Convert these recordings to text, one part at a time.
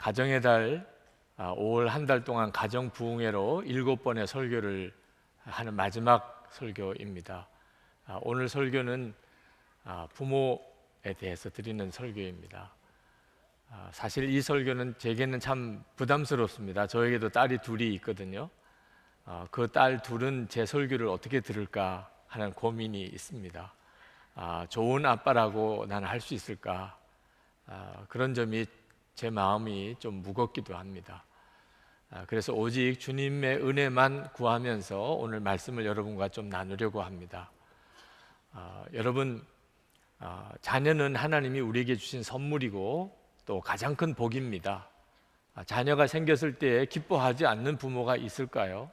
가정의 달 5월 한 달 동안 가정 부흥회로 7번의 설교를 하는 마지막 설교입니다. 오늘 설교는 부모에 대해서 드리는 설교입니다. 사실 이 설교는 제게는 참 부담스럽습니다. 저에게도 딸이 둘이 있거든요. 그 딸 둘은 제 설교를 어떻게 들을까 하는 고민이 있습니다. 좋은 아빠라고 나는 할 수 있을까? 그런 점이 제 마음이 좀 무겁기도 합니다. 그래서 오직 주님의 은혜만 구하면서 오늘 말씀을 여러분과 좀 나누려고 합니다. 여러분, 자녀는 하나님이 우리에게 주신 선물이고 또 가장 큰 복입니다. 자녀가 생겼을 때 기뻐하지 않는 부모가 있을까요?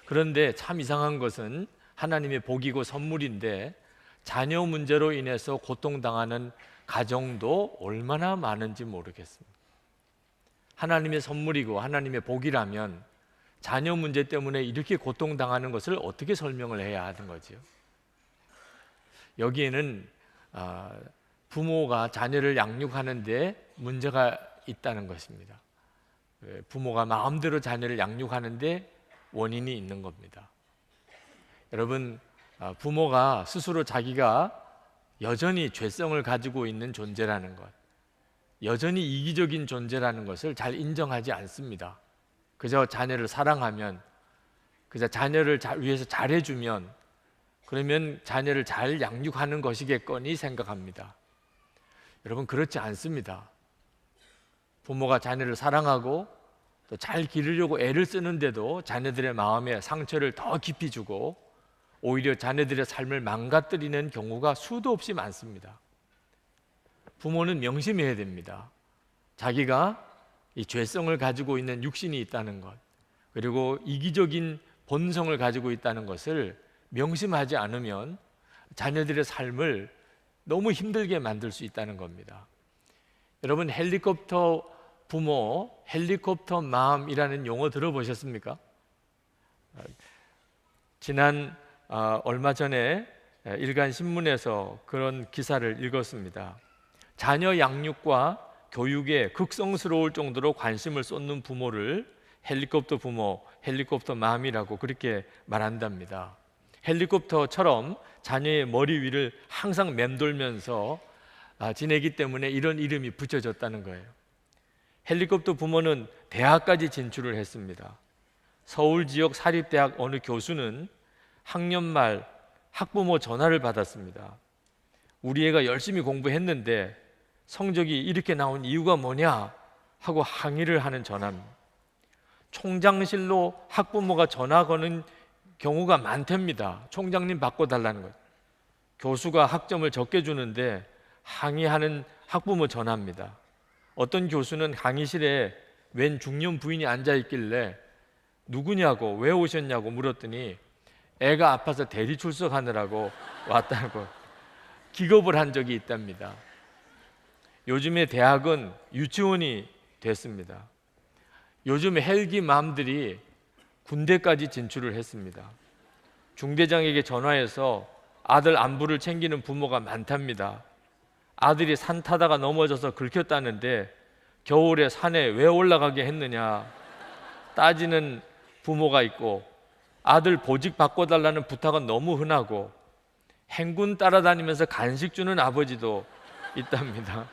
그런데 참 이상한 것은 하나님의 복이고 선물인데 자녀 문제로 인해서 고통당하는 가정도 얼마나 많은지 모르겠습니다. 하나님의 선물이고 하나님의 복이라면 자녀 문제 때문에 이렇게 고통당하는 것을 어떻게 설명을 해야 하는 거지요? 여기에는 부모가 자녀를 양육하는데 문제가 있다는 것입니다. 부모가 마음대로 자녀를 양육하는데 원인이 있는 겁니다. 여러분, 부모가 스스로 자기가 여전히 죄성을 가지고 있는 존재라는 것, 여전히 이기적인 존재라는 것을 잘 인정하지 않습니다. 그저 자녀를 사랑하면, 그저 자녀를 위해서 잘해주면, 그러면 자녀를 잘 양육하는 것이겠거니 생각합니다. 여러분, 그렇지 않습니다. 부모가 자녀를 사랑하고 또 잘 기르려고 애를 쓰는데도 자녀들의 마음에 상처를 더 깊이 주고 오히려 자녀들의 삶을 망가뜨리는 경우가 수도 없이 많습니다. 부모는 명심해야 됩니다. 자기가 이 죄성을 가지고 있는 육신이 있다는 것, 그리고 이기적인 본성을 가지고 있다는 것을 명심하지 않으면 자녀들의 삶을 너무 힘들게 만들 수 있다는 겁니다. 여러분, 헬리콥터 부모, 헬리콥터 맘이라는 용어 들어보셨습니까? 지난 얼마 전에 일간 신문에서 그런 기사를 읽었습니다. 자녀 양육과 교육에 극성스러울 정도로 관심을 쏟는 부모를 헬리콥터 부모, 헬리콥터 맘이라고 그렇게 말한답니다. 헬리콥터처럼 자녀의 머리 위를 항상 맴돌면서 지내기 때문에 이런 이름이 붙여졌다는 거예요. 헬리콥터 부모는 대학까지 진출을 했습니다. 서울 지역 사립대학 어느 교수는 학년 말 학부모 전화를 받았습니다. 우리 애가 열심히 공부했는데 성적이 이렇게 나온 이유가 뭐냐 하고 항의를 하는 전화입니다. 총장실로 학부모가 전화 거는 경우가 많답니다. 총장님 바꿔달라는 거죠. 교수가 학점을 적게 주는데 항의하는 학부모 전화입니다. 어떤 교수는 강의실에 웬 중년 부인이 앉아있길래 누구냐고, 왜 오셨냐고 물었더니 애가 아파서 대리 출석하느라고 왔다고 기겁을 한 적이 있답니다. 요즘에 대학은 유치원이 됐습니다. 요즘 헬기맘들이 군대까지 진출을 했습니다. 중대장에게 전화해서 아들 안부를 챙기는 부모가 많답니다. 아들이 산 타다가 넘어져서 긁혔다는데 겨울에 산에 왜 올라가게 했느냐 따지는 부모가 있고, 아들 보직 바꿔달라는 부탁은 너무 흔하고 행군 따라다니면서 간식 주는 아버지도 있답니다.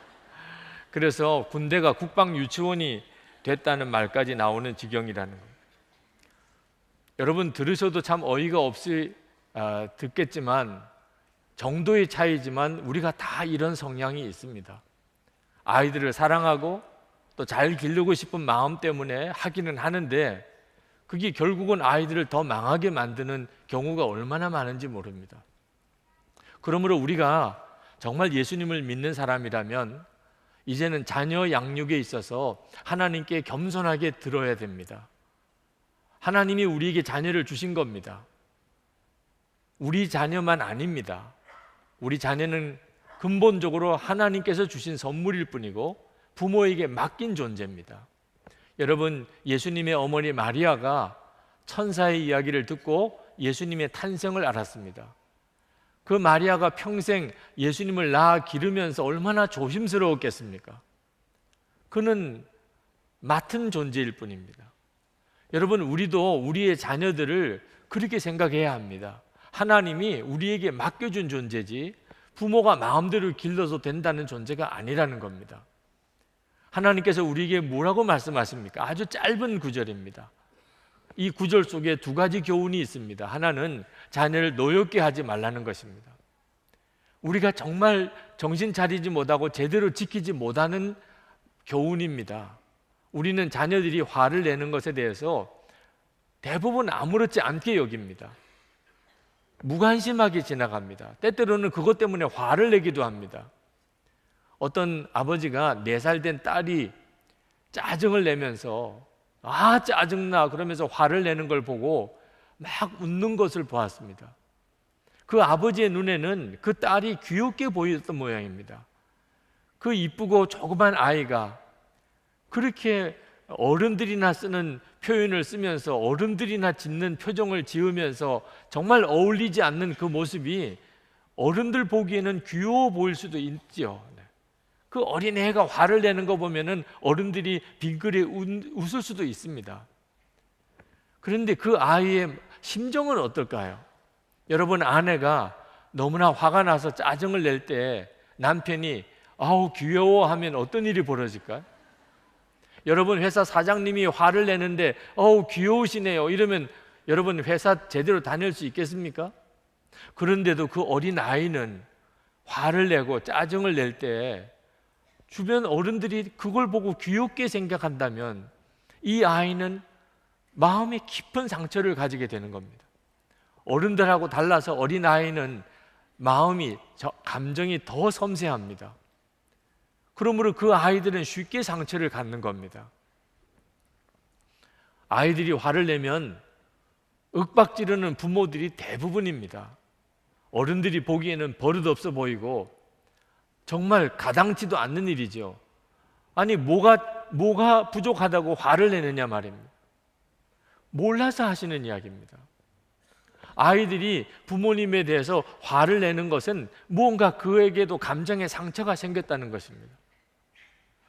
그래서 군대가 국방 유치원이 됐다는 말까지 나오는 지경이라는 거예요. 여러분, 들으셔도 참 어이가 없이 듣겠지만 정도의 차이지만 우리가 다 이런 성향이 있습니다. 아이들을 사랑하고 또 잘 기르고 싶은 마음 때문에 하기는 하는데 그게 결국은 아이들을 더 망하게 만드는 경우가 얼마나 많은지 모릅니다. 그러므로 우리가 정말 예수님을 믿는 사람이라면 이제는 자녀 양육에 있어서 하나님께 겸손하게 들어야 됩니다. 하나님이 우리에게 자녀를 주신 겁니다. 우리 자녀만 아닙니다. 우리 자녀는 근본적으로 하나님께서 주신 선물일 뿐이고 부모에게 맡긴 존재입니다. 여러분, 예수님의 어머니 마리아가 천사의 이야기를 듣고 예수님의 탄생을 알았습니다. 그 마리아가 평생 예수님을 낳아 기르면서 얼마나 조심스러웠겠습니까? 그는 맡은 존재일 뿐입니다. 여러분, 우리도 우리의 자녀들을 그렇게 생각해야 합니다. 하나님이 우리에게 맡겨준 존재지 부모가 마음대로 길러서 된다는 존재가 아니라는 겁니다. 하나님께서 우리에게 뭐라고 말씀하십니까? 아주 짧은 구절입니다. 이 구절 속에 두 가지 교훈이 있습니다. 하나는 자녀를 노엽게 하지 말라는 것입니다. 우리가 정말 정신 차리지 못하고 제대로 지키지 못하는 교훈입니다. 우리는 자녀들이 화를 내는 것에 대해서 대부분 아무렇지 않게 여깁니다. 무관심하게 지나갑니다. 때때로는 그것 때문에 화를 내기도 합니다. 어떤 아버지가 4살 된 딸이 짜증을 내면서 짜증나 그러면서 화를 내는 걸 보고 막 웃는 것을 보았습니다. 그 아버지의 눈에는 그 딸이 귀엽게 보였던 모양입니다. 그 이쁘고 조그만 아이가 그렇게 어른들이나 쓰는 표현을 쓰면서 어른들이나 짓는 표정을 지으면서 정말 어울리지 않는 그 모습이 어른들 보기에는 귀여워 보일 수도 있죠. 그 어린애가 화를 내는 거 보면은 어른들이 빙그레 웃을 수도 있습니다. 그런데 그 아이의 심정은 어떨까요? 여러분, 아내가 너무나 화가 나서 짜증을 낼 때 남편이 아우 귀여워 하면 어떤 일이 벌어질까요? 여러분, 회사 사장님이 화를 내는데 어우 귀여우시네요 이러면 여러분 회사 제대로 다닐 수 있겠습니까? 그런데도 그 어린 아이는 화를 내고 짜증을 낼 때 주변 어른들이 그걸 보고 귀엽게 생각한다면 이 아이는 마음에 깊은 상처를 가지게 되는 겁니다. 어른들하고 달라서 어린 아이는 마음이, 감정이 더 섬세합니다. 그러므로 그 아이들은 쉽게 상처를 갖는 겁니다. 아이들이 화를 내면 윽박지르는 부모들이 대부분입니다. 어른들이 보기에는 버릇없어 보이고 정말 가당치도 않는 일이죠. 아니 뭐가 부족하다고 화를 내느냐 말입니다. 몰라서 하시는 이야기입니다. 아이들이 부모님에 대해서 화를 내는 것은 무언가 그에게도 감정의 상처가 생겼다는 것입니다.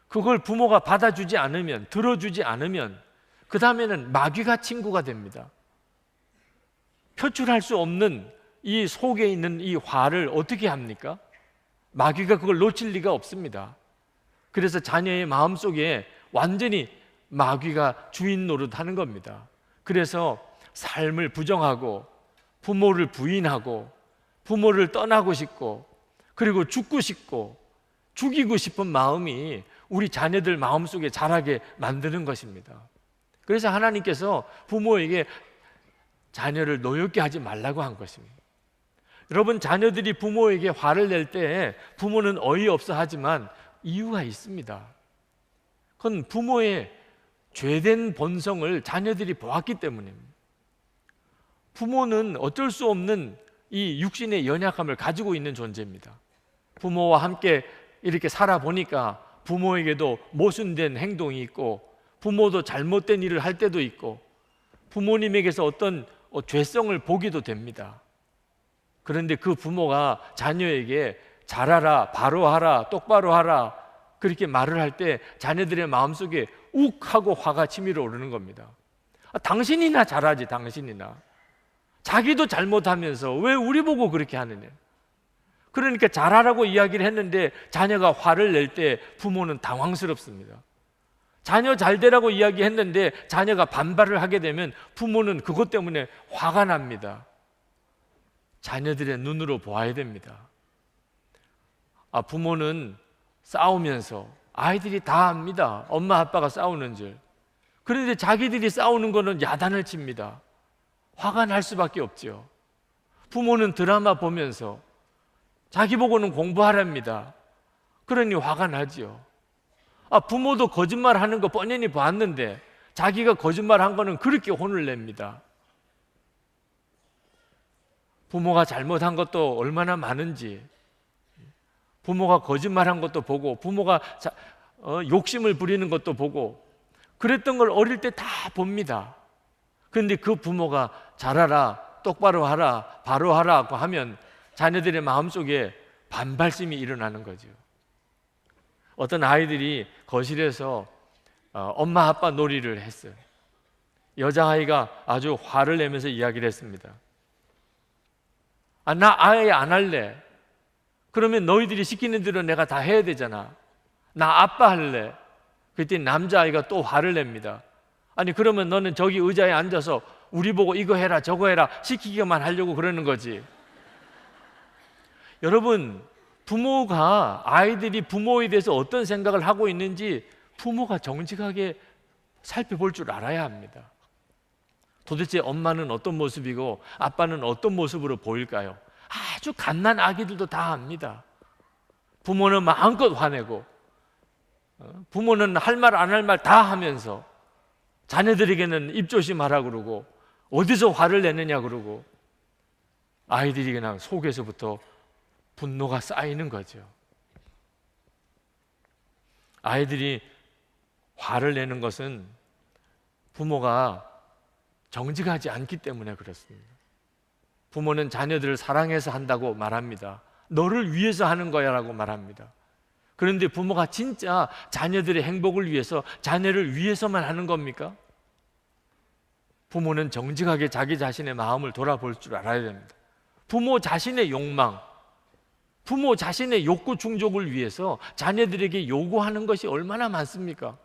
그걸 부모가 받아주지 않으면, 들어주지 않으면 그 다음에는 마귀가 친구가 됩니다. 표출할 수 없는 이 속에 있는 이 화를 어떻게 합니까? 마귀가 그걸 놓칠 리가 없습니다. 그래서 자녀의 마음속에 완전히 마귀가 주인 노릇하는 겁니다. 그래서 삶을 부정하고 부모를 부인하고 부모를 떠나고 싶고 그리고 죽고 싶고 죽이고 싶은 마음이 우리 자녀들 마음속에 자라게 만드는 것입니다. 그래서 하나님께서 부모에게 자녀를 노엽게 하지 말라고 한 것입니다. 여러분, 자녀들이 부모에게 화를 낼 때 부모는 어이없어 하지만 이유가 있습니다. 그건 부모의 죄된 본성을 자녀들이 보았기 때문입니다. 부모는 어쩔 수 없는 이 육신의 연약함을 가지고 있는 존재입니다. 부모와 함께 이렇게 살아보니까 부모에게도 모순된 행동이 있고 부모도 잘못된 일을 할 때도 있고 부모님에게서 어떤 죄성을 보기도 됩니다. 그런데 그 부모가 자녀에게 잘하라, 바로 하라, 똑바로 하라 그렇게 말을 할 때 자녀들의 마음속에 욱하고 화가 치밀어 오르는 겁니다. 당신이나 잘하지, 당신이나. 자기도 잘못하면서 왜 우리 보고 그렇게 하느냐. 그러니까 잘하라고 이야기를 했는데 자녀가 화를 낼 때 부모는 당황스럽습니다. 자녀 잘 되라고 이야기했는데 자녀가 반발을 하게 되면 부모는 그것 때문에 화가 납니다. 자녀들의 눈으로 보아야 됩니다. 부모는 싸우면서 아이들이 다 압니다. 엄마 아빠가 싸우는 줄. 그런데 자기들이 싸우는 거는 야단을 칩니다. 화가 날 수밖에 없죠. 부모는 드라마 보면서 자기 보고는 공부하랍니다. 그러니 화가 나죠. 부모도 거짓말하는 거 뻔히 봤는데 자기가 거짓말한 거는 그렇게 혼을 냅니다. 부모가 잘못한 것도 얼마나 많은지, 부모가 거짓말한 것도 보고 부모가 욕심을 부리는 것도 보고 그랬던 걸 어릴 때 다 봅니다. 그런데 그 부모가 잘하라, 똑바로 하라, 바로 하라고 하면 자녀들의 마음속에 반발심이 일어나는 거죠. 어떤 아이들이 거실에서 엄마 아빠 놀이를 했어요. 여자아이가 아주 화를 내면서 이야기를 했습니다. 나 아예 안 할래. 그러면 너희들이 시키는 대로 내가 다 해야 되잖아. 나 아빠 할래. 그때 남자아이가 또 화를 냅니다. 아니 그러면 너는 저기 의자에 앉아서 우리 보고 이거 해라 저거 해라 시키기만 하려고 그러는 거지. 여러분, 부모가 아이들이 부모에 대해서 어떤 생각을 하고 있는지 부모가 정직하게 살펴볼 줄 알아야 합니다. 도대체 엄마는 어떤 모습이고 아빠는 어떤 모습으로 보일까요? 아주 갓난 아기들도 다 압니다. 부모는 마음껏 화내고 부모는 할 말 안 할 말 다 하면서 자녀들에게는 입조심하라 그러고 어디서 화를 내느냐 그러고 아이들이 그냥 속에서부터 분노가 쌓이는 거죠. 아이들이 화를 내는 것은 부모가 정직하지 않기 때문에 그렇습니다. 부모는 자녀들을 사랑해서 한다고 말합니다. 너를 위해서 하는 거야 라고 말합니다. 그런데 부모가 진짜 자녀들의 행복을 위해서 자녀를 위해서만 하는 겁니까? 부모는 정직하게 자기 자신의 마음을 돌아볼 줄 알아야 됩니다. 부모 자신의 욕망, 부모 자신의 욕구 충족을 위해서 자녀들에게 요구하는 것이 얼마나 많습니까?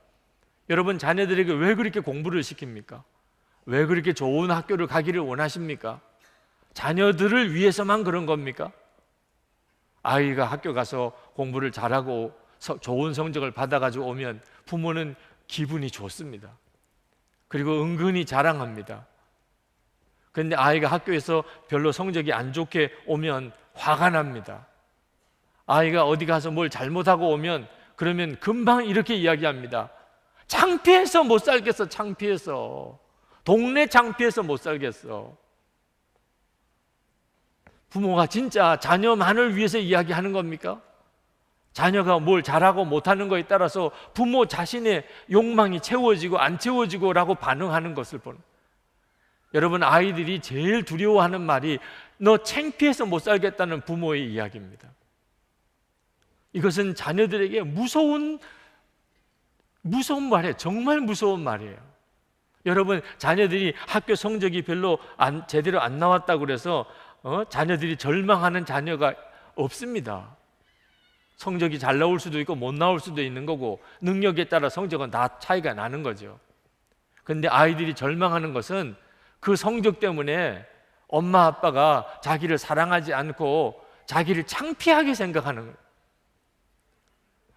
여러분, 자녀들에게 왜 그렇게 공부를 시킵니까? 왜 그렇게 좋은 학교를 가기를 원하십니까? 자녀들을 위해서만 그런 겁니까? 아이가 학교 가서 공부를 잘하고 좋은 성적을 받아가지고 오면 부모는 기분이 좋습니다. 그리고 은근히 자랑합니다. 그런데 아이가 학교에서 별로 성적이 안 좋게 오면 화가 납니다. 아이가 어디 가서 뭘 잘못하고 오면 그러면 금방 이렇게 이야기합니다. 창피해서 못 살겠어. 창피해서. 동네 창피해서 못 살겠어. 부모가 진짜 자녀만을 위해서 이야기하는 겁니까? 자녀가 뭘 잘하고 못하는 거에 따라서 부모 자신의 욕망이 채워지고 안 채워지고 라고 반응하는 것을 보는. 여러분, 아이들이 제일 두려워하는 말이 너 창피해서 못 살겠다는 부모의 이야기입니다. 이것은 자녀들에게 무서운 말이에요. 정말 무서운 말이에요. 여러분, 자녀들이 학교 성적이 별로 제대로 안 나왔다고 그래서 자녀들이 절망하는 자녀가 없습니다. 성적이 잘 나올 수도 있고 못 나올 수도 있는 거고 능력에 따라 성적은 다 차이가 나는 거죠. 그런데 아이들이 절망하는 것은 그 성적 때문에 엄마 아빠가 자기를 사랑하지 않고 자기를 창피하게 생각하는 거예요.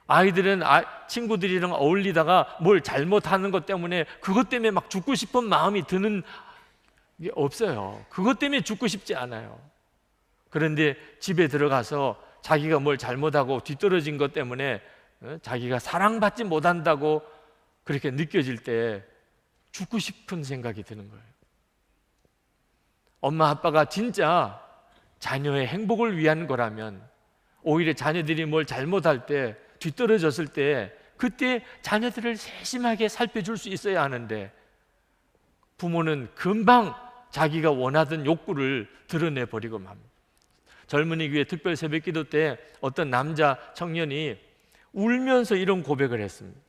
아이들은 친구들이랑 어울리다가 뭘 잘못하는 것 때문에 그것 때문에 막 죽고 싶은 마음이 드는 게 없어요. 그것 때문에 죽고 싶지 않아요. 그런데 집에 들어가서 자기가 뭘 잘못하고 뒤떨어진 것 때문에 자기가 사랑받지 못한다고 그렇게 느껴질 때 죽고 싶은 생각이 드는 거예요. 엄마 아빠가 진짜 자녀의 행복을 위한 거라면 오히려 자녀들이 뭘 잘못할 때 뒤떨어졌을 때 그때 자녀들을 세심하게 살펴줄 수 있어야 하는데 부모는 금방 자기가 원하던 욕구를 드러내버리고 맙니다. 젊은이 교회 특별 새벽기도 때 어떤 남자 청년이 울면서 이런 고백을 했습니다.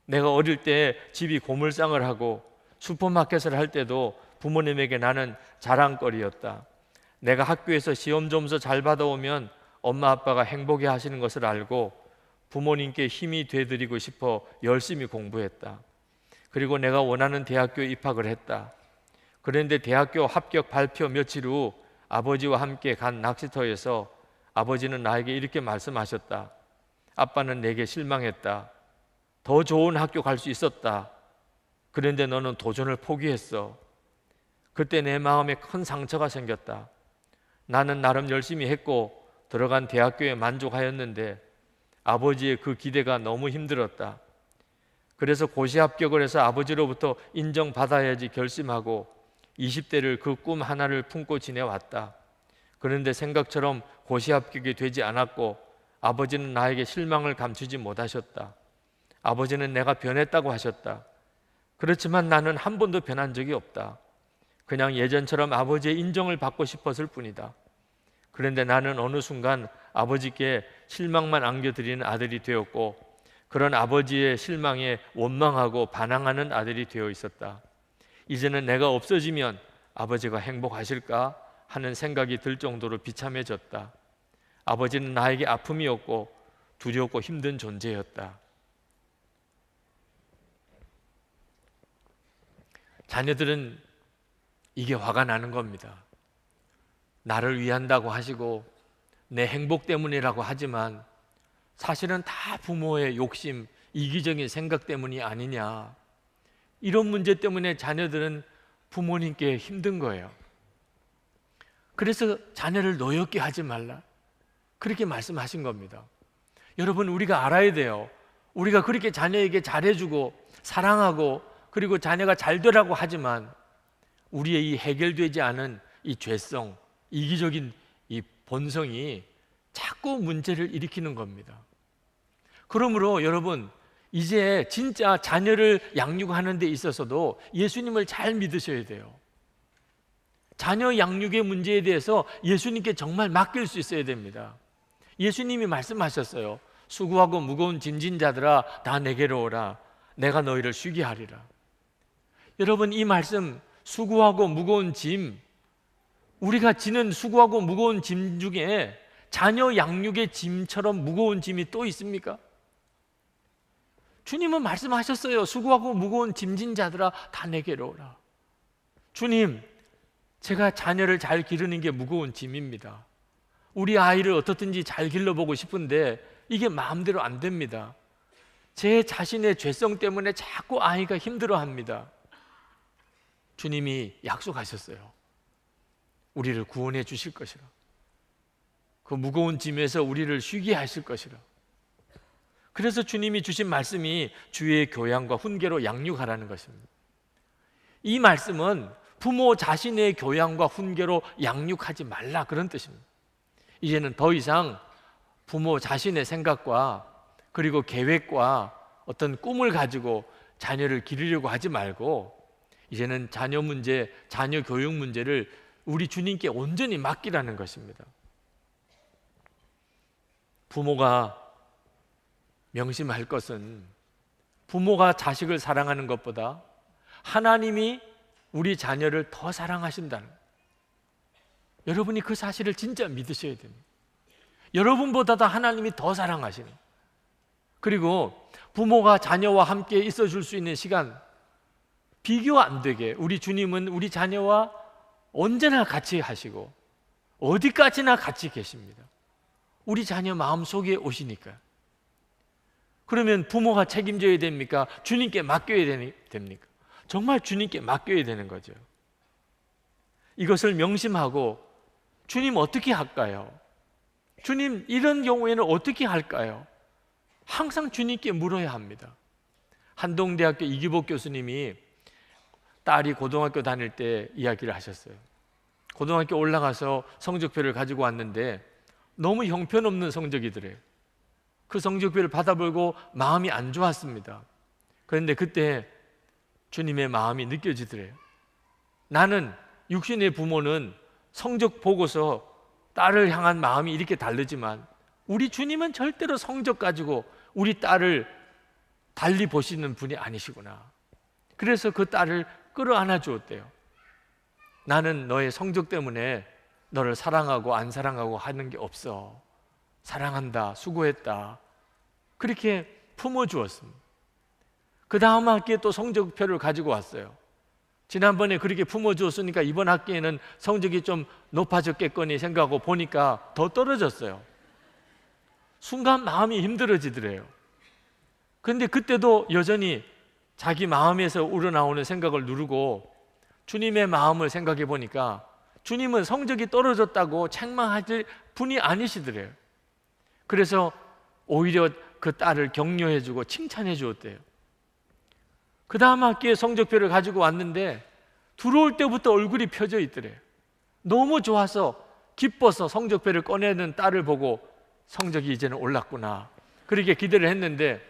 내가 어릴 때 집이 고물상을 하고 슈퍼마켓을 할 때도 부모님에게 나는 자랑거리였다. 내가 학교에서 시험 점수 잘 받아오면 엄마 아빠가 행복해 하시는 것을 알고 부모님께 힘이 되드리고 싶어 열심히 공부했다. 그리고 내가 원하는 대학교에 입학을 했다. 그런데 대학교 합격 발표 며칠 후 아버지와 함께 간 낚시터에서 아버지는 나에게 이렇게 말씀하셨다. 아빠는 내게 실망했다. 더 좋은 학교 갈 수 있었다. 그런데 너는 도전을 포기했어. 그때 내 마음에 큰 상처가 생겼다. 나는 나름 열심히 했고 들어간 대학교에 만족하였는데 아버지의 그 기대가 너무 힘들었다. 그래서 고시 합격을 해서 아버지로부터 인정받아야지 결심하고 20대를 그 꿈 하나를 품고 지내왔다. 그런데 생각처럼 고시 합격이 되지 않았고 아버지는 나에게 실망을 감추지 못하셨다. 아버지는 내가 변했다고 하셨다. 그렇지만 나는 한 번도 변한 적이 없다. 그냥 예전처럼 아버지의 인정을 받고 싶었을 뿐이다. 그런데 나는 어느 순간 아버지께 실망만 안겨드리는 아들이 되었고 그런 아버지의 실망에 원망하고 반항하는 아들이 되어 있었다. 이제는 내가 없어지면 아버지가 행복하실까 하는 생각이 들 정도로 비참해졌다. 아버지는 나에게 아픔이었고 두렵고 힘든 존재였다. 자녀들은 이게 화가 나는 겁니다. 나를 위한다고 하시고 내 행복 때문이라고 하지만 사실은 다 부모의 욕심, 이기적인 생각 때문이 아니냐. 이런 문제 때문에 자녀들은 부모님께 힘든 거예요. 그래서 자녀를 노엽게 하지 말라, 그렇게 말씀하신 겁니다. 여러분, 우리가 알아야 돼요. 우리가 그렇게 자녀에게 잘해주고 사랑하고 그리고 자녀가 잘 되라고 하지만 우리의 이 해결되지 않은 이 죄성, 이기적인 이 본성이 자꾸 문제를 일으키는 겁니다. 그러므로 여러분, 이제 진짜 자녀를 양육하는 데 있어서도 예수님을 잘 믿으셔야 돼요. 자녀 양육의 문제에 대해서 예수님께 정말 맡길 수 있어야 됩니다. 예수님이 말씀하셨어요. 수고하고 무거운 짐진 자들아 다 내게로 오라. 내가 너희를 쉬게 하리라. 여러분, 이 말씀, 수고하고 무거운 짐, 우리가 지는 수고하고 무거운 짐 중에 자녀 양육의 짐처럼 무거운 짐이 또 있습니까? 주님은 말씀하셨어요. 수고하고 무거운 짐진 자들아 다 내게로 오라. 주님, 제가 자녀를 잘 기르는 게 무거운 짐입니다. 우리 아이를 어떻든지 잘 길러보고 싶은데 이게 마음대로 안 됩니다. 제 자신의 죄성 때문에 자꾸 아이가 힘들어합니다. 주님이 약속하셨어요. 우리를 구원해 주실 것이라. 그 무거운 짐에서 우리를 쉬게 하실 것이라. 그래서 주님이 주신 말씀이 주의 교양과 훈계로 양육하라는 것입니다. 이 말씀은 부모 자신의 교양과 훈계로 양육하지 말라, 그런 뜻입니다. 이제는 더 이상 부모 자신의 생각과 그리고 계획과 어떤 꿈을 가지고 자녀를 기르려고 하지 말고 이제는 자녀 문제, 자녀 교육 문제를 우리 주님께 온전히 맡기라는 것입니다. 부모가 명심할 것은 부모가 자식을 사랑하는 것보다 하나님이 우리 자녀를 더 사랑하신다는 거예요. 여러분이 그 사실을 진짜 믿으셔야 됩니다. 여러분보다도 하나님이 더 사랑하시는, 그리고 부모가 자녀와 함께 있어 줄 수 있는 시간 비교 안 되게 우리 주님은 우리 자녀와 언제나 같이 하시고 어디까지나 같이 계십니다. 우리 자녀 마음속에 오시니까. 그러면 부모가 책임져야 됩니까? 주님께 맡겨야 됩니까? 정말 주님께 맡겨야 되는 거죠. 이것을 명심하고 주님 어떻게 할까요? 주님, 이런 경우에는 어떻게 할까요? 항상 주님께 물어야 합니다. 한동대학교 이기복 교수님이 딸이 고등학교 다닐 때 이야기를 하셨어요. 고등학교 올라가서 성적표를 가지고 왔는데 너무 형편없는 성적이더래요. 그 성적표를 받아보고 마음이 안 좋았습니다. 그런데 그때 주님의 마음이 느껴지더래요. 나는, 육신의 부모는 성적 보고서 딸을 향한 마음이 이렇게 다르지만 우리 주님은 절대로 성적 가지고 우리 딸을 달리 보시는 분이 아니시구나. 그래서 그 딸을 끌어안아 주었대요. 나는 너의 성적 때문에 너를 사랑하고 안 사랑하고 하는 게 없어. 사랑한다, 수고했다, 그렇게 품어주었습니다. 그 다음 학기에 또 성적표를 가지고 왔어요. 지난번에 그렇게 품어주었으니까 이번 학기에는 성적이 좀 높아졌겠거니 생각하고 보니까 더 떨어졌어요. 순간 마음이 힘들어지더래요. 그런데 그때도 여전히 자기 마음에서 우러나오는 생각을 누르고 주님의 마음을 생각해 보니까 주님은 성적이 떨어졌다고 책망하실 분이 아니시더래요. 그래서 오히려 그 딸을 격려해 주고 칭찬해 주었대요. 그 다음 학기에 성적표를 가지고 왔는데 들어올 때부터 얼굴이 펴져 있더래요. 너무 좋아서 기뻐서 성적표를 꺼내는 딸을 보고 성적이 이제는 올랐구나, 그렇게 기대를 했는데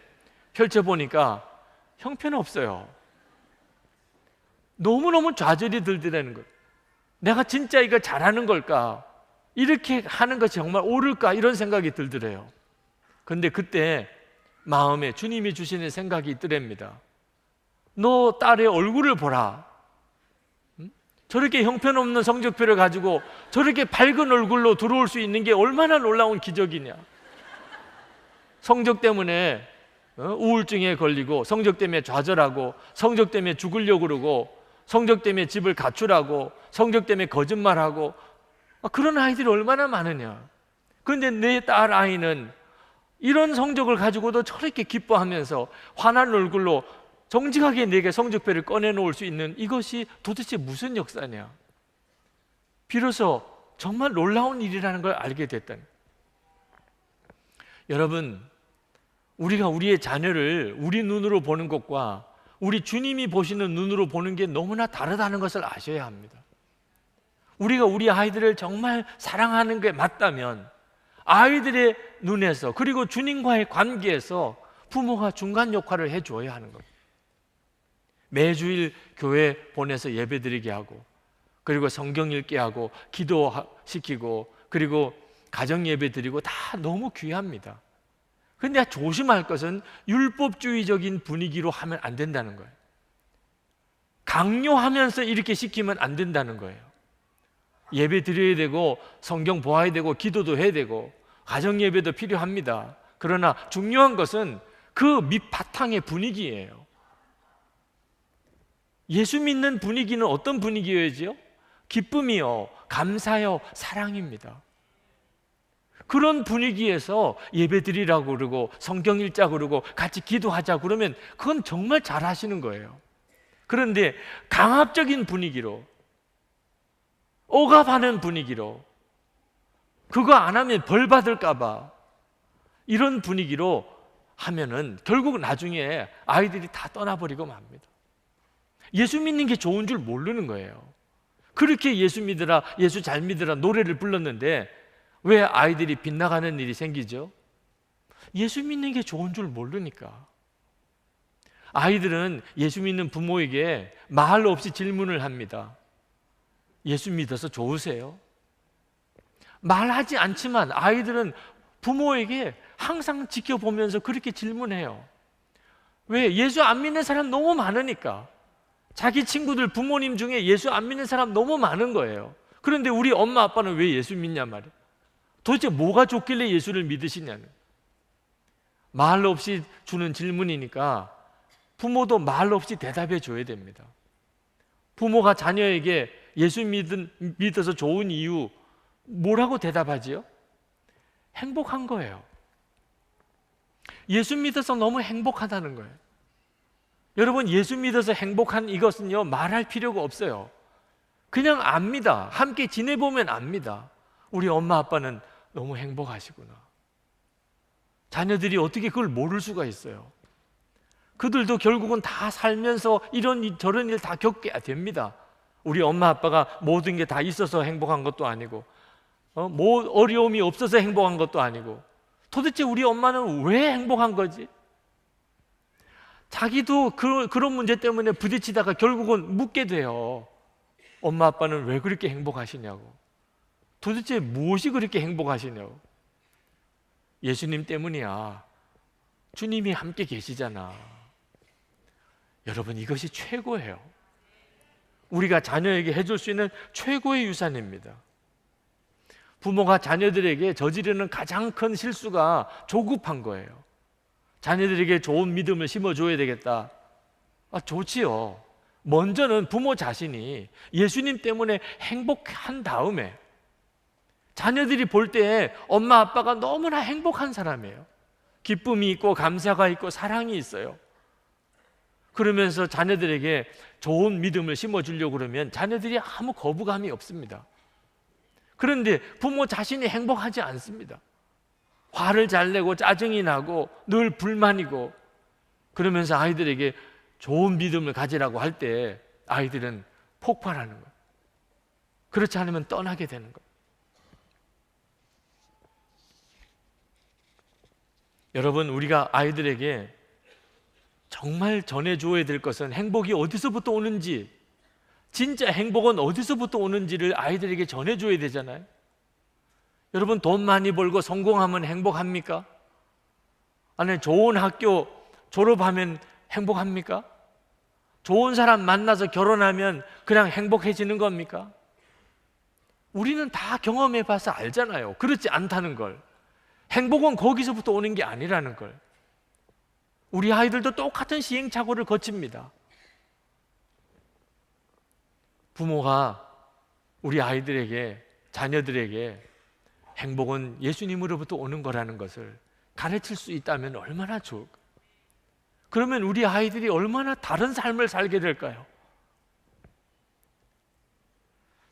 펼쳐보니까 형편없어요. 너무너무 좌절이 들더라는 거예요. 내가 진짜 이거 잘하는 걸까? 이렇게 하는 것이 정말 옳을까? 이런 생각이 들더래요. 그런데 그때 마음에 주님이 주시는 생각이 있더랍니다. 너 딸의 얼굴을 보라. 저렇게 형편없는 성적표를 가지고 저렇게 밝은 얼굴로 들어올 수 있는 게 얼마나 놀라운 기적이냐. 성적 때문에 우울증에 걸리고, 성적 때문에 좌절하고, 성적 때문에 죽으려고 그러고, 성적 때문에 집을 가출하고, 성적 때문에 거짓말하고, 그런 아이들이 얼마나 많으냐. 그런데 내 딸 아이는 이런 성적을 가지고도 저렇게 기뻐하면서 환한 얼굴로 정직하게 내게 성적표를 꺼내놓을 수 있는, 이것이 도대체 무슨 역사냐. 비로소 정말 놀라운 일이라는 걸 알게 됐다는. 여러분, 우리가 우리의 자녀를 우리 눈으로 보는 것과 우리 주님이 보시는 눈으로 보는 게 너무나 다르다는 것을 아셔야 합니다. 우리가 우리 아이들을 정말 사랑하는 게 맞다면 아이들의 눈에서, 그리고 주님과의 관계에서 부모가 중간 역할을 해줘야 하는 겁니다. 매주일 교회 보내서 예배드리게 하고, 그리고 성경 읽게 하고, 기도시키고, 그리고 가정 예배드리고, 다 너무 귀합니다. 그런데 조심할 것은 율법주의적인 분위기로 하면 안 된다는 거예요. 강요하면서 이렇게 시키면 안 된다는 거예요. 예배 드려야 되고, 성경 보아야 되고, 기도도 해야 되고, 가정 예배도 필요합니다. 그러나 중요한 것은 그 밑바탕의 분위기예요. 예수 믿는 분위기는 어떤 분위기여야지요? 기쁨이요, 감사요, 사랑입니다. 그런 분위기에서 예배 드리라고 그러고, 성경 읽자고 그러고, 같이 기도하자고 그러면 그건 정말 잘 하시는 거예요. 그런데 강압적인 분위기로, 억압하는 분위기로, 그거 안 하면 벌 받을까 봐, 이런 분위기로 하면은 결국 나중에 아이들이 다 떠나버리고 맙니다. 예수 믿는 게 좋은 줄 모르는 거예요. 그렇게 예수 믿으라, 예수 잘 믿으라 노래를 불렀는데 왜 아이들이 빗나가는 일이 생기죠? 예수 믿는 게 좋은 줄 모르니까. 아이들은 예수 믿는 부모에게 말 없이 질문을 합니다. 예수 믿어서 좋으세요? 말하지 않지만 아이들은 부모에게 항상 지켜보면서 그렇게 질문해요. 왜? 예수 안 믿는 사람 너무 많으니까. 자기 친구들, 부모님 중에 예수 안 믿는 사람 너무 많은 거예요. 그런데 우리 엄마 아빠는 왜 예수 믿냐 말이에요. 도대체 뭐가 좋길래 예수를 믿으시냐는. 말 없이 주는 질문이니까 부모도 말 없이 대답해 줘야 됩니다. 부모가 자녀에게 예수 믿어서 좋은 이유 뭐라고 대답하지요? 행복한 거예요. 예수 믿어서 너무 행복하다는 거예요. 여러분, 예수 믿어서 행복한 이것은요, 말할 필요가 없어요. 그냥 압니다. 함께 지내보면 압니다. 우리 엄마 아빠는 너무 행복하시구나. 자녀들이 어떻게 그걸 모를 수가 있어요? 그들도 결국은 다 살면서 이런 저런 일 다 겪게 됩니다. 우리 엄마 아빠가 모든 게 다 있어서 행복한 것도 아니고, 뭐 어려움이 없어서 행복한 것도 아니고, 도대체 우리 엄마는 왜 행복한 거지? 자기도 그런 문제 때문에 부딪히다가 결국은 묻게 돼요. 엄마 아빠는 왜 그렇게 행복하시냐고. 도대체 무엇이 그렇게 행복하시냐고. 예수님 때문이야. 주님이 함께 계시잖아. 여러분, 이것이 최고예요. 우리가 자녀에게 해줄 수 있는 최고의 유산입니다. 부모가 자녀들에게 저지르는 가장 큰 실수가 조급한 거예요. 자녀들에게 좋은 믿음을 심어줘야 되겠다. 좋지요. 먼저는 부모 자신이 예수님 때문에 행복한 다음에, 자녀들이 볼 때 엄마 아빠가 너무나 행복한 사람이에요. 기쁨이 있고 감사가 있고 사랑이 있어요. 그러면서 자녀들에게 좋은 믿음을 심어주려고 그러면 자녀들이 아무 거부감이 없습니다. 그런데 부모 자신이 행복하지 않습니다. 화를 잘 내고 짜증이 나고 늘 불만이고, 그러면서 아이들에게 좋은 믿음을 가지라고 할 때 아이들은 폭발하는 거예요. 그렇지 않으면 떠나게 되는 거예요. 여러분, 우리가 아이들에게 정말 전해줘야 될 것은 행복이 어디서부터 오는지, 진짜 행복은 어디서부터 오는지를 아이들에게 전해줘야 되잖아요. 여러분, 돈 많이 벌고 성공하면 행복합니까? 아니, 좋은 학교 졸업하면 행복합니까? 좋은 사람 만나서 결혼하면 그냥 행복해지는 겁니까? 우리는 다 경험해 봐서 알잖아요. 그렇지 않다는 걸. 행복은 거기서부터 오는 게 아니라는 걸. 우리 아이들도 똑같은 시행착오를 거칩니다. 부모가 우리 아이들에게, 자녀들에게 행복은 예수님으로부터 오는 거라는 것을 가르칠 수 있다면 얼마나 좋을까? 그러면 우리 아이들이 얼마나 다른 삶을 살게 될까요?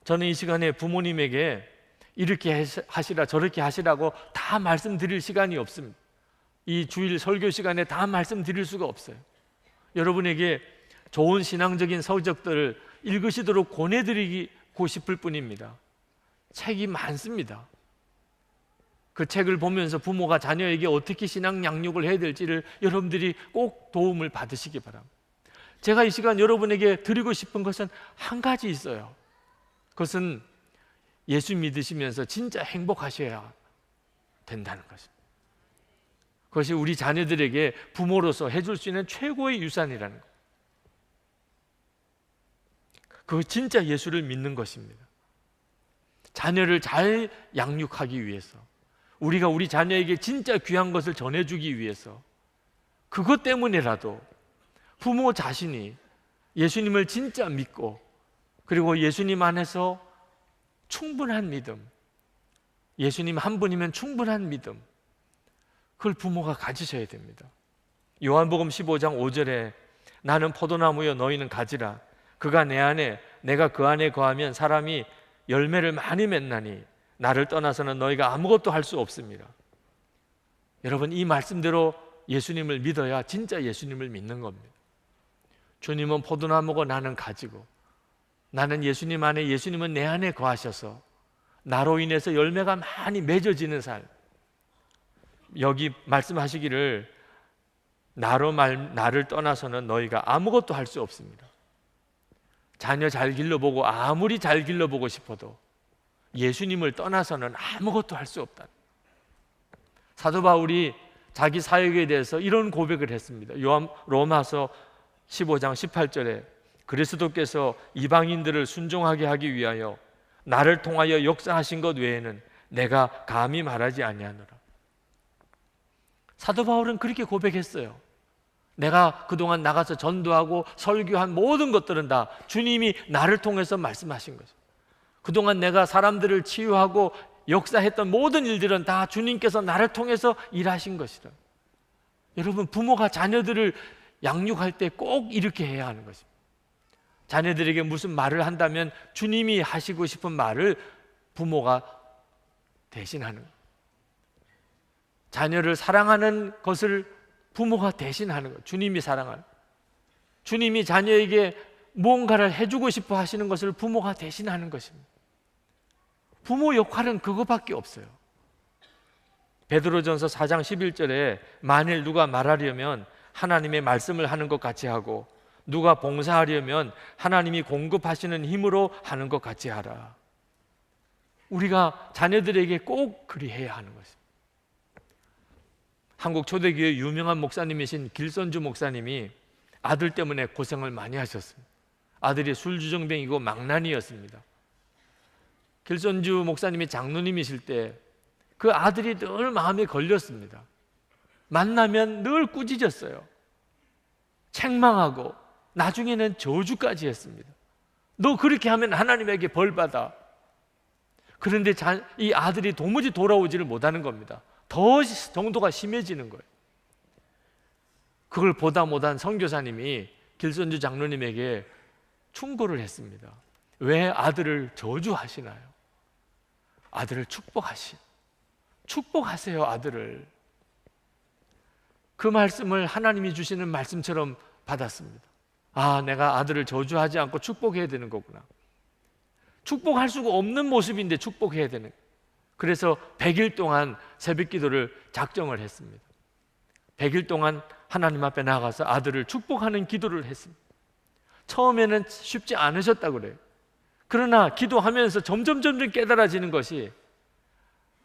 저는 이 시간에 부모님에게 이렇게 하시라 저렇게 하시라고 다 말씀드릴 시간이 없습니다. 이 주일 설교 시간에 다 말씀드릴 수가 없어요. 여러분에게 좋은 신앙적인 서적들을 읽으시도록 권해드리고 싶을 뿐입니다. 책이 많습니다. 그 책을 보면서 부모가 자녀에게 어떻게 신앙 양육을 해야 될지를 여러분들이 꼭 도움을 받으시기 바랍니다. 제가 이 시간 여러분에게 드리고 싶은 것은 한 가지 있어요. 그것은 예수 믿으시면서 진짜 행복하셔야 된다는 것입니다. 그것이 우리 자녀들에게 부모로서 해줄 수 있는 최고의 유산이라는 것. 그거 진짜 예수를 믿는 것입니다. 자녀를 잘 양육하기 위해서, 우리가 우리 자녀에게 진짜 귀한 것을 전해주기 위해서, 그것 때문에라도 부모 자신이 예수님을 진짜 믿고, 그리고 예수님 안에서 충분한 믿음, 예수님 한 분이면 충분한 믿음, 그걸 부모가 가지셔야 됩니다. 요한복음 15장 5절에 나는 포도나무여 너희는 가지라. 그가 내 안에 내가 그 안에 거하면 사람이 열매를 많이 맺나니 나를 떠나서는 너희가 아무것도 할 수 없습니다. 여러분, 이 말씀대로 예수님을 믿어야 진짜 예수님을 믿는 겁니다. 주님은 포도나무고 나는 가지고, 나는 예수님 안에, 예수님은 내 안에 거하셔서 나로 인해서 열매가 많이 맺어지는 삶. 여기 말씀하시기를 나를 떠나서는 너희가 아무것도 할 수 없습니다. 자녀 잘 길러보고 아무리 잘 길러보고 싶어도 예수님을 떠나서는 아무것도 할 수 없다. 사도 바울이 자기 사역에 대해서 이런 고백을 했습니다. 로마서 15장 18절에 그리스도께서 이방인들을 순종하게 하기 위하여 나를 통하여 역사하신 것 외에는 내가 감히 말하지 아니하노라. 사도 바울은 그렇게 고백했어요. 내가 그동안 나가서 전도하고 설교한 모든 것들은 다 주님이 나를 통해서 말씀하신 거죠. 그동안 내가 사람들을 치유하고 역사했던 모든 일들은 다 주님께서 나를 통해서 일하신 것이다. 여러분, 부모가 자녀들을 양육할 때 꼭 이렇게 해야 하는 것입니다. 자녀들에게 무슨 말을 한다면 주님이 하시고 싶은 말을 부모가 대신하는 거예요. 자녀를 사랑하는 것을 부모가 대신하는 거예요. 주님이 사랑하는, 주님이 자녀에게 무언가를 해주고 싶어 하시는 것을 부모가 대신하는 것입니다. 부모 역할은 그거밖에 없어요. 베드로전서 4장 11절에 만일 누가 말하려면 하나님의 말씀을 하는 것 같이 하고 누가 봉사하려면 하나님이 공급하시는 힘으로 하는 것 같이 하라. 우리가 자녀들에게 꼭 그리해야 하는 것입니다. 한국 초대교회 유명한 목사님이신 길선주 목사님이 아들 때문에 고생을 많이 하셨습니다. 아들이 술주정뱅이고 망난이였습니다. 길선주 목사님이 장로님이실 때 그 아들이 늘 마음에 걸렸습니다. 만나면 늘 꾸짖었어요. 책망하고 나중에는 저주까지 했습니다. 너 그렇게 하면 하나님에게 벌 받아. 그런데 이 아들이 도무지 돌아오지를 못하는 겁니다. 더 정도가 심해지는 거예요. 그걸 보다 못한 선교사님이 길선주 장로님에게 충고를 했습니다. 왜 아들을 저주하시나요? 아들을 축복하세요, 아들을. 그 말씀을 하나님이 주시는 말씀처럼 받았습니다. 아, 내가 아들을 저주하지 않고 축복해야 되는 거구나. 축복할 수가 없는 모습인데 축복해야 되는. 그래서 100일 동안 새벽 기도를 작정을 했습니다. 100일 동안 하나님 앞에 나가서 아들을 축복하는 기도를 했습니다. 처음에는 쉽지 않으셨다고 그래요. 그러나 기도하면서 점점 깨달아지는 것이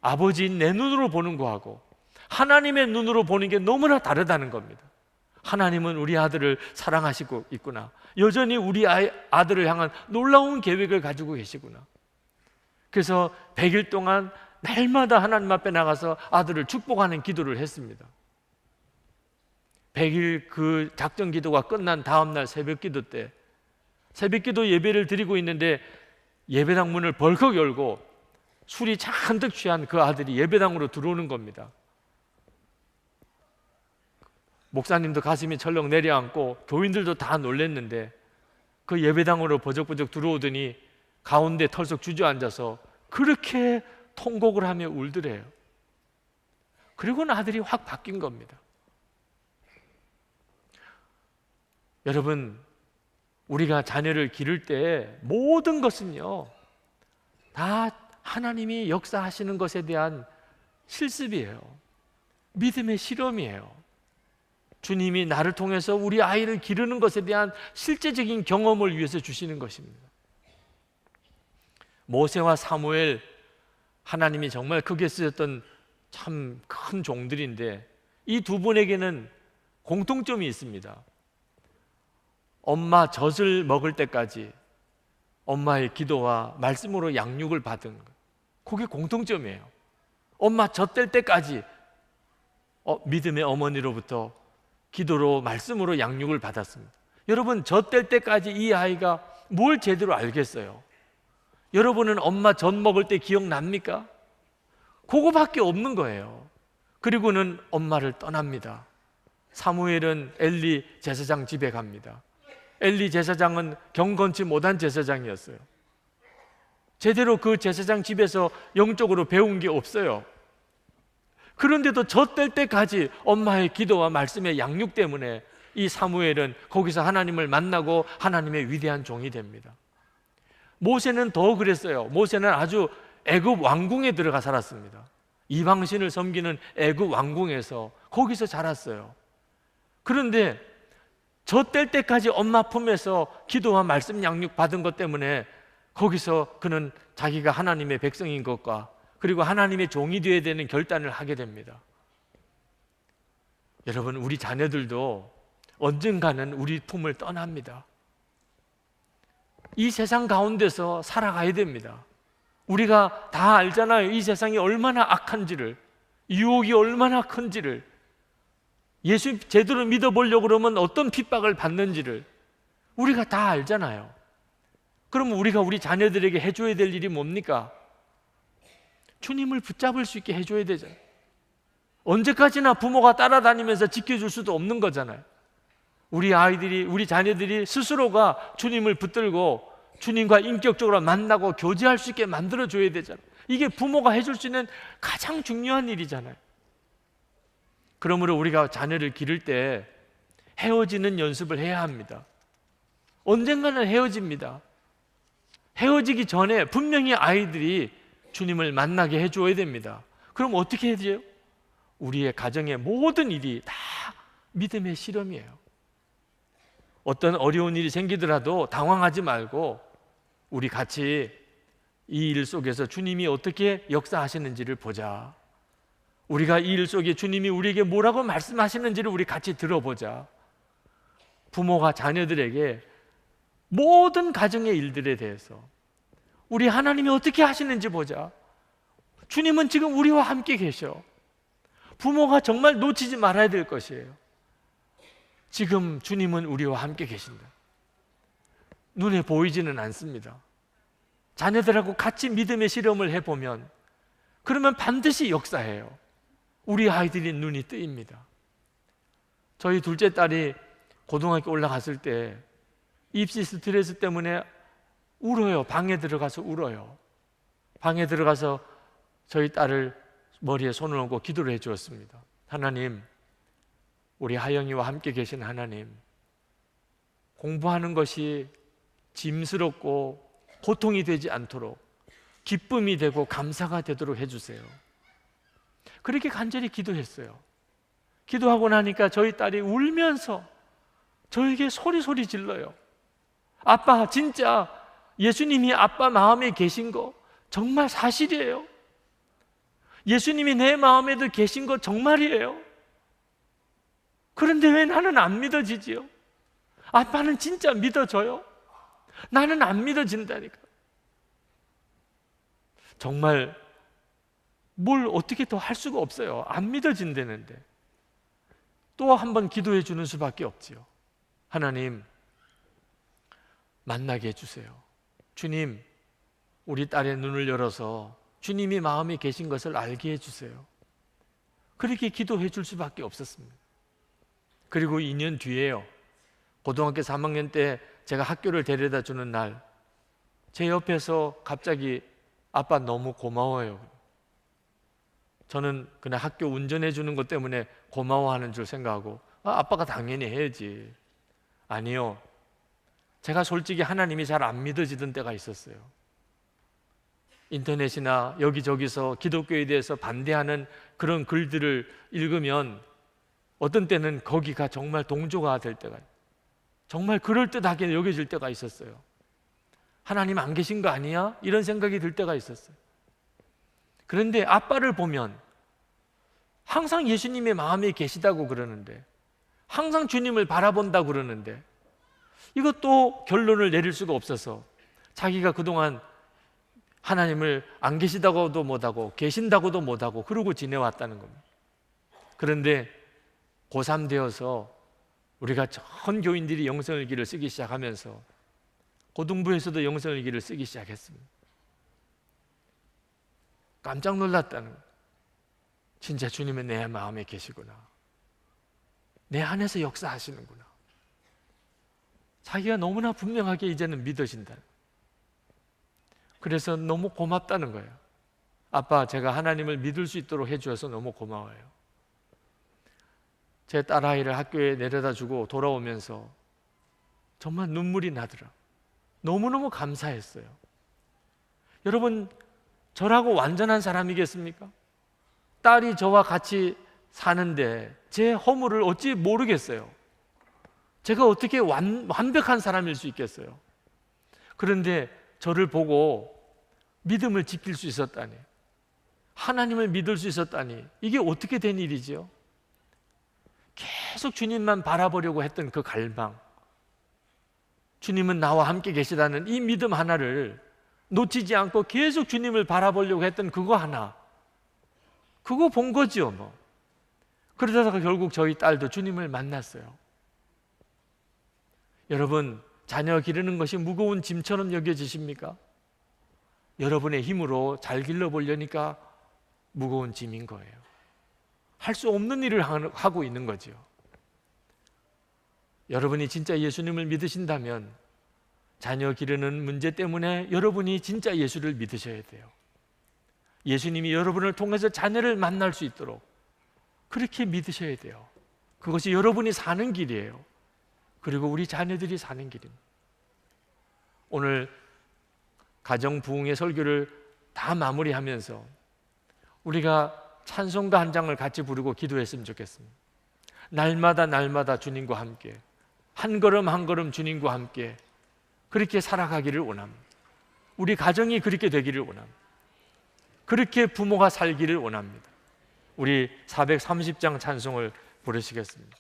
아버지인 내 눈으로 보는 거하고 하나님의 눈으로 보는 게 너무나 다르다는 겁니다. 하나님은 우리 아들을 사랑하시고 있구나. 여전히 우리 아들을 향한 놀라운 계획을 가지고 계시구나. 그래서 100일 동안 날마다 하나님 앞에 나가서 아들을 축복하는 기도를 했습니다. 100일 그 작전 기도가 끝난 다음 날 새벽 기도 때, 새벽 기도 예배를 드리고 있는데 예배당 문을 벌컥 열고 술이 잔뜩 취한 그 아들이 예배당으로 들어오는 겁니다. 목사님도 가슴이 철렁 내려앉고 교인들도 다 놀랬는데 그 예배당으로 버적버적 들어오더니 가운데 털썩 주저앉아서 그렇게 통곡을 하며 울더래요. 그리고는 아들이 확 바뀐 겁니다. 여러분, 우리가 자녀를 기를 때 모든 것은요 다 하나님이 역사하시는 것에 대한 실습이에요. 믿음의 실험이에요. 주님이 나를 통해서 우리 아이를 기르는 것에 대한 실제적인 경험을 위해서 주시는 것입니다. 모세와 사무엘, 하나님이 정말 크게 쓰셨던 참 큰 종들인데 이 두 분에게는 공통점이 있습니다. 엄마 젖을 먹을 때까지 엄마의 기도와 말씀으로 양육을 받은 것, 그게 공통점이에요. 엄마 젖될 때까지 믿음의 어머니로부터 기도로 말씀으로 양육을 받았습니다. 여러분, 젖될 때까지 이 아이가 뭘 제대로 알겠어요? 여러분은 엄마 젖 먹을 때 기억납니까? 그거밖에 없는 거예요. 그리고는 엄마를 떠납니다. 사무엘은 엘리 제사장 집에 갑니다. 엘리 제사장은 경건치 못한 제사장이었어요. 제대로 그 제사장 집에서 영적으로 배운 게 없어요. 그런데도 젖될 때까지 엄마의 기도와 말씀의 양육 때문에 이 사무엘은 거기서 하나님을 만나고 하나님의 위대한 종이 됩니다. 모세는 더 그랬어요. 모세는 아주 애굽 왕궁에 들어가 살았습니다. 이방신을 섬기는 애굽 왕궁에서 거기서 자랐어요. 그런데 젖될 때까지 엄마 품에서 기도와 말씀 양육 받은 것 때문에 거기서 그는 자기가 하나님의 백성인 것과 그리고 하나님의 종이 되어야 되는 결단을 하게 됩니다. 여러분, 우리 자녀들도 언젠가는 우리 품을 떠납니다. 이 세상 가운데서 살아가야 됩니다. 우리가 다 알잖아요. 이 세상이 얼마나 악한지를, 유혹이 얼마나 큰지를, 예수 제대로 믿어보려고 그러면 어떤 핍박을 받는지를 우리가 다 알잖아요. 그러면 우리가 우리 자녀들에게 해줘야 될 일이 뭡니까? 주님을 붙잡을 수 있게 해줘야 되잖아요. 언제까지나 부모가 따라다니면서 지켜줄 수도 없는 거잖아요. 우리 아이들이, 우리 자녀들이 스스로가 주님을 붙들고 주님과 인격적으로 만나고 교제할 수 있게 만들어줘야 되잖아요. 이게 부모가 해줄 수 있는 가장 중요한 일이잖아요. 그러므로 우리가 자녀를 기를 때 헤어지는 연습을 해야 합니다. 언젠가는 헤어집니다. 헤어지기 전에 분명히 아이들이 주님을 만나게 해줘야 됩니다. 그럼 어떻게 해야 돼요? 우리의 가정의 모든 일이 다 믿음의 실험이에요. 어떤 어려운 일이 생기더라도 당황하지 말고 우리 같이 이 일 속에서 주님이 어떻게 역사하시는지를 보자. 우리가 이 일 속에 주님이 우리에게 뭐라고 말씀하시는지를 우리 같이 들어보자. 부모가 자녀들에게 모든 가정의 일들에 대해서 우리 하나님이 어떻게 하시는지 보자. 주님은 지금 우리와 함께 계셔. 부모가 정말 놓치지 말아야 될 것이에요. 지금 주님은 우리와 함께 계신다. 눈에 보이지는 않습니다. 자녀들하고 같이 믿음의 실험을 해보면 그러면 반드시 역사해요. 우리 아이들이 눈이 뜨입니다. 저희 둘째 딸이 고등학교 올라갔을 때 입시 스트레스 때문에 울어요. 방에 들어가서 울어요. 방에 들어가서 저희 딸을 머리에 손을 얹고 기도를 해 주었습니다. 하나님, 우리 하영이와 함께 계신 하나님, 공부하는 것이 짐스럽고 고통이 되지 않도록 기쁨이 되고 감사가 되도록 해주세요. 그렇게 간절히 기도했어요. 기도하고 나니까 저희 딸이 울면서 저에게 소리 질러요. 아빠, 진짜 예수님이 아빠 마음에 계신 거 정말 사실이에요. 예수님이 내 마음에도 계신 거 정말이에요. 그런데 왜 나는 안 믿어지지요? 아빠는 진짜 믿어져요? 나는 안 믿어진다니까. 정말 뭘 어떻게 더 할 수가 없어요. 안 믿어진다는데 또 한 번 기도해 주는 수밖에 없지요. 하나님, 만나게 해주세요. 주님, 우리 딸의 눈을 열어서 주님이 마음에 계신 것을 알게 해주세요. 그렇게 기도해 줄 수밖에 없었습니다. 그리고 2년 뒤에요, 고등학교 3학년 때 제가 학교를 데려다 주는 날, 제 옆에서 갑자기 아빠 너무 고마워요. 저는 그냥 학교 운전해 주는 것 때문에 고마워하는 줄 생각하고 아빠가 당연히 해야지. 아니요, 제가 솔직히 하나님이 잘 안 믿어지던 때가 있었어요. 인터넷이나 여기저기서 기독교에 대해서 반대하는 그런 글들을 읽으면 어떤 때는 거기가 정말 동조가 될 때가, 정말 그럴듯하게 여겨질 때가 있었어요. 하나님 안 계신 거 아니야? 이런 생각이 들 때가 있었어요. 그런데 아빠를 보면 항상 예수님의 마음에 계시다고 그러는데, 항상 주님을 바라본다고 그러는데, 이것도 결론을 내릴 수가 없어서 자기가 그동안 하나님을 안 계시다고도 못하고 계신다고도 못하고 그러고 지내왔다는 겁니다. 그런데 고3 되어서 우리가 전 교인들이 영성일기를 쓰기 시작하면서 고등부에서도 영성일기를 쓰기 시작했습니다. 깜짝 놀랐다는 거예요. 진짜 주님은 내 마음에 계시구나, 내 안에서 역사하시는구나. 자기가 너무나 분명하게 이제는 믿어진다. 그래서 너무 고맙다는 거예요. 아빠, 제가 하나님을 믿을 수 있도록 해주셔서 너무 고마워요. 제 딸아이를 학교에 내려다 주고 돌아오면서 정말 눈물이 나더라. 너무너무 감사했어요. 여러분, 저라고 완전한 사람이겠습니까? 딸이 저와 같이 사는데 제 허물을 어찌 모르겠어요. 제가 어떻게 완벽한 사람일 수 있겠어요? 그런데 저를 보고 믿음을 지킬 수 있었다니, 하나님을 믿을 수 있었다니, 이게 어떻게 된 일이죠? 계속 주님만 바라보려고 했던 그 갈망, 주님은 나와 함께 계시다는 이 믿음 하나를 놓치지 않고 계속 주님을 바라보려고 했던 그거 하나, 그거 본 거죠 뭐. 그러다가 결국 저희 딸도 주님을 만났어요. 여러분, 자녀 기르는 것이 무거운 짐처럼 여겨지십니까? 여러분의 힘으로 잘 길러보려니까 무거운 짐인 거예요. 할 수 없는 일을 하고 있는 거죠. 여러분이 진짜 예수님을 믿으신다면 자녀 기르는 문제 때문에 여러분이 진짜 예수를 믿으셔야 돼요. 예수님이 여러분을 통해서 자녀를 만날 수 있도록 그렇게 믿으셔야 돼요. 그것이 여러분이 사는 길이에요. 그리고 우리 자녀들이 사는 길입니다. 오늘 가정 부흥의 설교를 다 마무리하면서 우리가 찬송가 한 장을 같이 부르고 기도했으면 좋겠습니다. 날마다 날마다 주님과 함께, 한 걸음 한 걸음 주님과 함께 그렇게 살아가기를 원합니다. 우리 가정이 그렇게 되기를 원합니다. 그렇게 부모가 살기를 원합니다. 우리 430장 찬송을 부르시겠습니다.